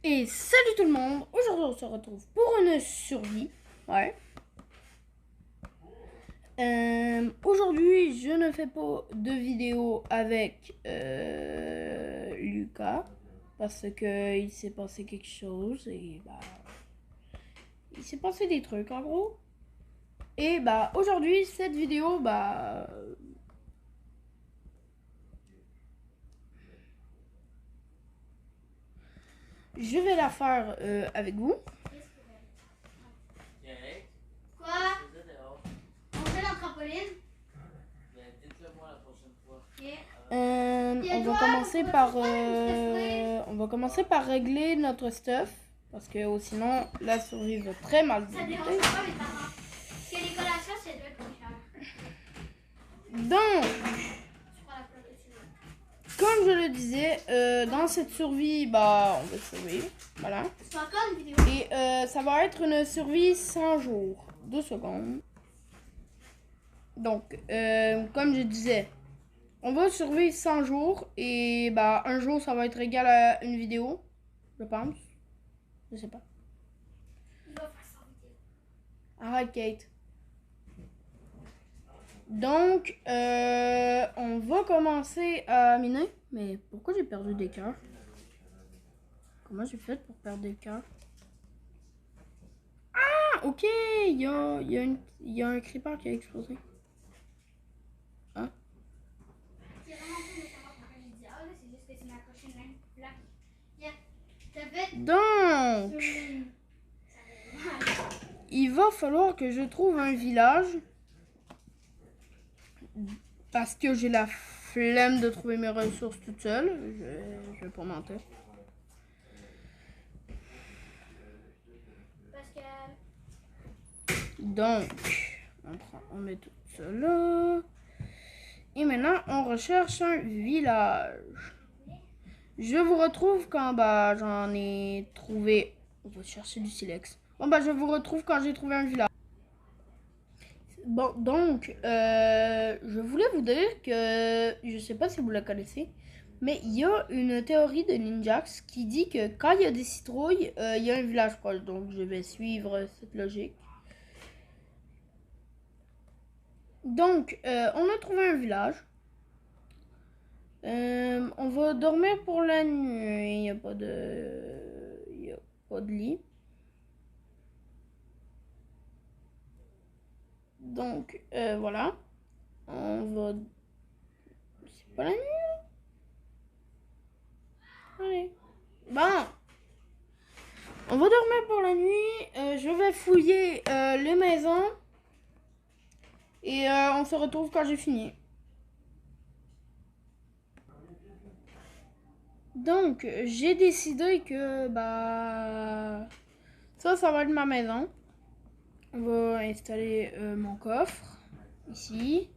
Et salut tout le monde, aujourd'hui on se retrouve pour une survie. Ouais. Aujourd'hui je ne fais pas de vidéo avec Lucas parce que il s'est passé quelque chose et bah il s'est passé des trucs en gros. Et bah aujourd'hui cette vidéo je vais la faire avec vous. Quoi? On fait la trampoline? Dites-le moi la prochaine fois. On va commencer par régler notre stuff parce que sinon la survie va très mal Ça débuter. dérange pas mes parents. Parce que les collations, c'est deux plus cher. Donc, Tu prends la place que tu veux. comme je le disais, dans cette survie, bah, on va survivre. Voilà. C'est encore une vidéo. Et ça va être une survie 100 jours. 2 secondes. Donc, comme je disais, on va survivre 100 jours. Et bah, un jour, ça va être égal à une vidéo. Je pense. Je sais pas. Il va faire 100 vidéos. Arrête, Kate. Donc, on va commencer à miner. Mais pourquoi j'ai perdu des cœurs? Comment j'ai fait pour perdre des cœurs? Ah, ok, il y a un creeper qui a explosé. Hein? C'est vraiment cool de savoir pourquoi j'ai dit ah là, c'est juste que c'est ma prochaine même plaque. Yeah. T'avais. Donc, il va falloir que je trouve un village. Parce que j'ai la flemme de trouver mes ressources toute seule. Je vais pas mentir. Parce que. Donc, on met tout ça là. Et maintenant, on recherche un village. Je vous retrouve quand j'en ai trouvé. On va chercher du silex. Bon je vous retrouve quand j'ai trouvé un village. Bon, donc, je voulais vous dire que, je sais pas si vous la connaissez, mais il y a une théorie de Ninjax qui dit que quand il y a des citrouilles, il y a un village proche. Donc, je vais suivre cette logique. Donc, on a trouvé un village. On va dormir pour la nuit. Il n'y a pas de lit. Donc, voilà. On va... C'est pas la nuit, là? Allez. Bon. On va dormir pour la nuit. Je vais fouiller les maisons. Et on se retrouve quand j'ai fini. Donc, j'ai décidé que, ça va être ma maison. On va installer mon coffre, ici.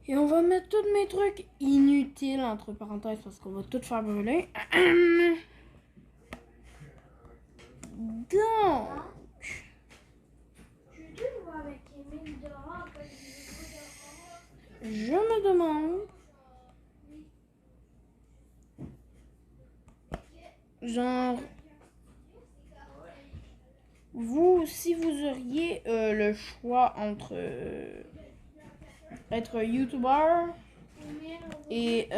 Et on va mettre tous mes trucs inutiles, entre parenthèses, parce qu'on va tout faire brûler. Donc... Je me demande... Genre... Vous, si vous auriez le choix entre être youtubeur et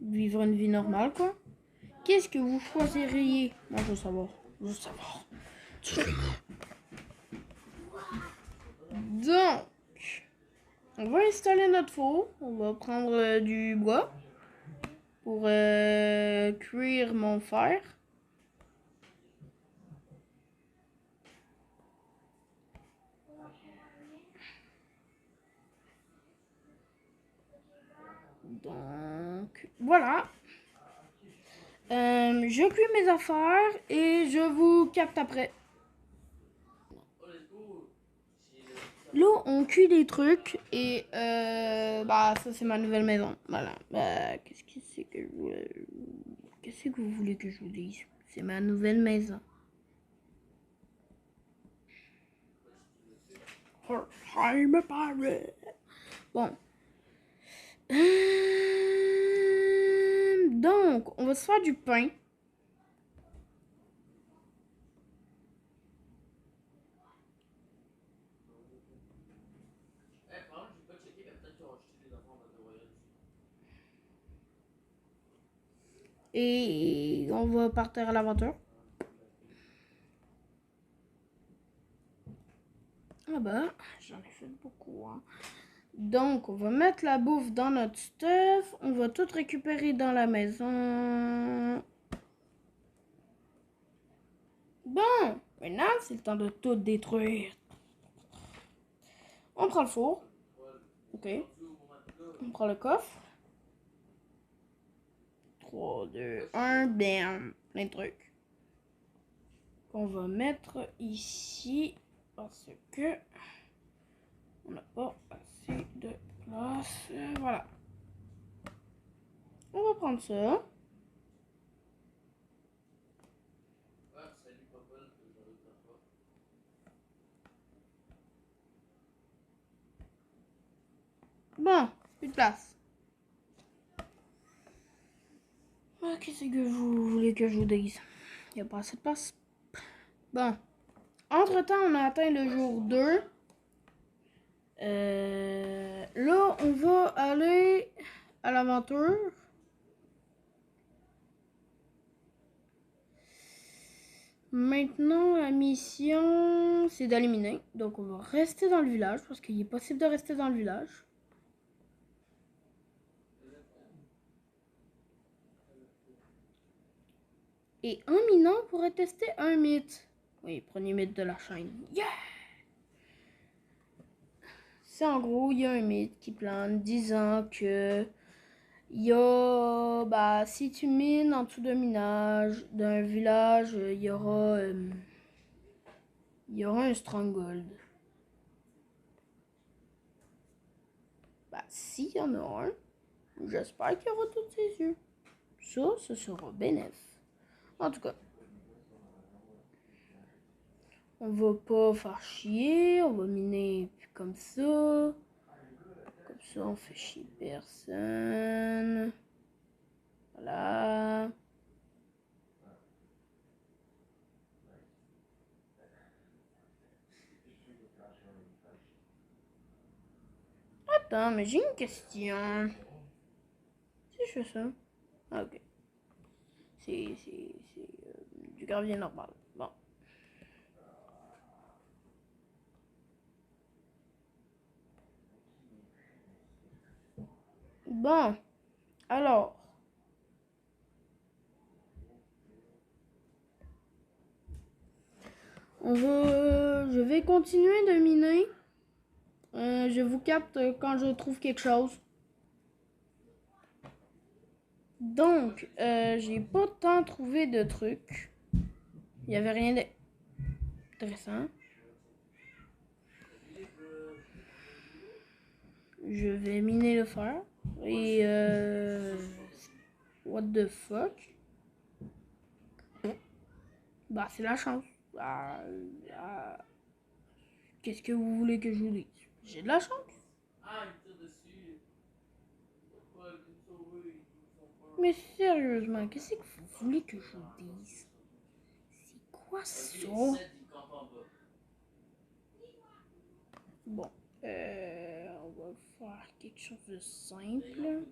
vivre une vie normale, quoi, qu'est-ce que vous choisiriez? Moi, je veux savoir. Je veux savoir. Donc, on va installer notre four. On va prendre du bois pour cuire mon fer. Donc, voilà. Je cuis mes affaires et je vous capte après. Là, on cuit des trucs et ça c'est ma nouvelle maison. Voilà. Qu'est-ce que vous voulez que je vous dise? C'est ma nouvelle maison. Bon. Donc, on va se faire du pain. Par contre, j'ai pas checké, mais peut-être qu'ils ont acheté des enfants de Royal aussi. Et on va partir à l'aventure. Ah bah, j'en ai fait beaucoup, hein. Donc, on va mettre la bouffe dans notre stuff. On va tout récupérer dans la maison. Bon, maintenant, c'est le temps de tout détruire. On prend le four. Ok. On prend le coffre. 3, 2, 1, bam. Plein de trucs. On va mettre ici. Parce que on n'a pas assez de place. Voilà. On va prendre ça. Salut papa, j'arrive pas. Bon, plus de place. Qu'est-ce que vous voulez que je vous dise? Il n'y a pas assez de place. Bon. Entre-temps, on a atteint le jour 2. Là, on va aller à l'aventure. Maintenant, la mission, c'est d'éliminer. Donc, on va rester dans le village parce qu'il est possible de rester dans le village. Et en minant, on pourrait tester un mythe. Oui, premier mythe de la chaîne. Yeah! C'est en gros, il y a un mythe qui plane disant que il y a, bah, si tu mines en dessous d'un village, il y aura un stronghold. Bah, s'il y en a un, j'espère qu'il y aura tous ses yeux. Ça, ce sera bénéf. En tout cas, on va pas faire chier, on va miner comme ça. Comme ça, on fait chier personne. Voilà. Attends, mais j'ai une question. Si je fais ça. Ah, ok. C'est du gravier normal. Bon. Bon. Alors. Je vais continuer de miner. Je vous capte quand je trouve quelque chose. Donc, j'ai pas tant trouvé de trucs. Il n'y avait rien d'intéressant. Je vais miner le fer. Et what the fuck? Bah, c'est la chance. Qu'est-ce que vous voulez que je vous dise? J'ai de la chance. Ah, il tire dessus. Papa, il me sauver. Mais sérieusement, qu'est-ce que vous voulez que je vous dise? C'est quoi ça? Bon, on va faire quelque chose de simple.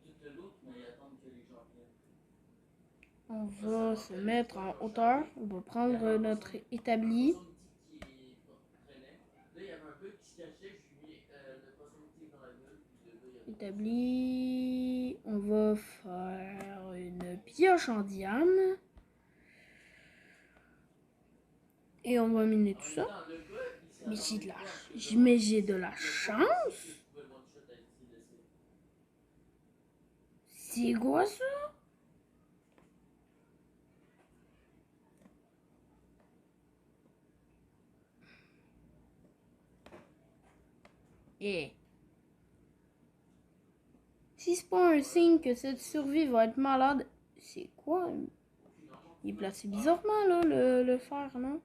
On va se mettre en hauteur. On va prendre notre établi. Établi. On va faire une pioche en diamant. Et on va miner tout ça. Mais j'ai de la chance. C'est quoi ça? Et si c'est pas un signe que cette survie va être malade, c'est quoi? Il est placé bizarrement là, le fer, non?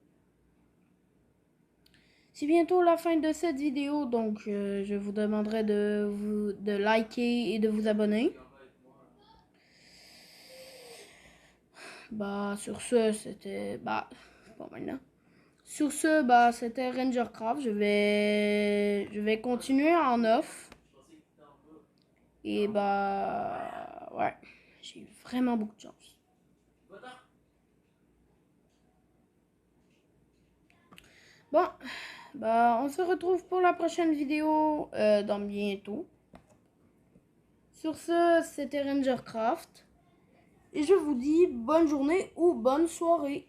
C'est bientôt la fin de cette vidéo, donc je vous demanderai de liker et de vous abonner. bah, sur ce, c'était... Bah, pas maintenant. Sur ce, bah, c'était Rangercraft. Je vais continuer en off. Et bah, ouais, j'ai eu vraiment beaucoup de chance. Bon, bah, on se retrouve pour la prochaine vidéo dans bientôt. Sur ce, c'était Rangercraft. Et je vous dis bonne journée ou bonne soirée.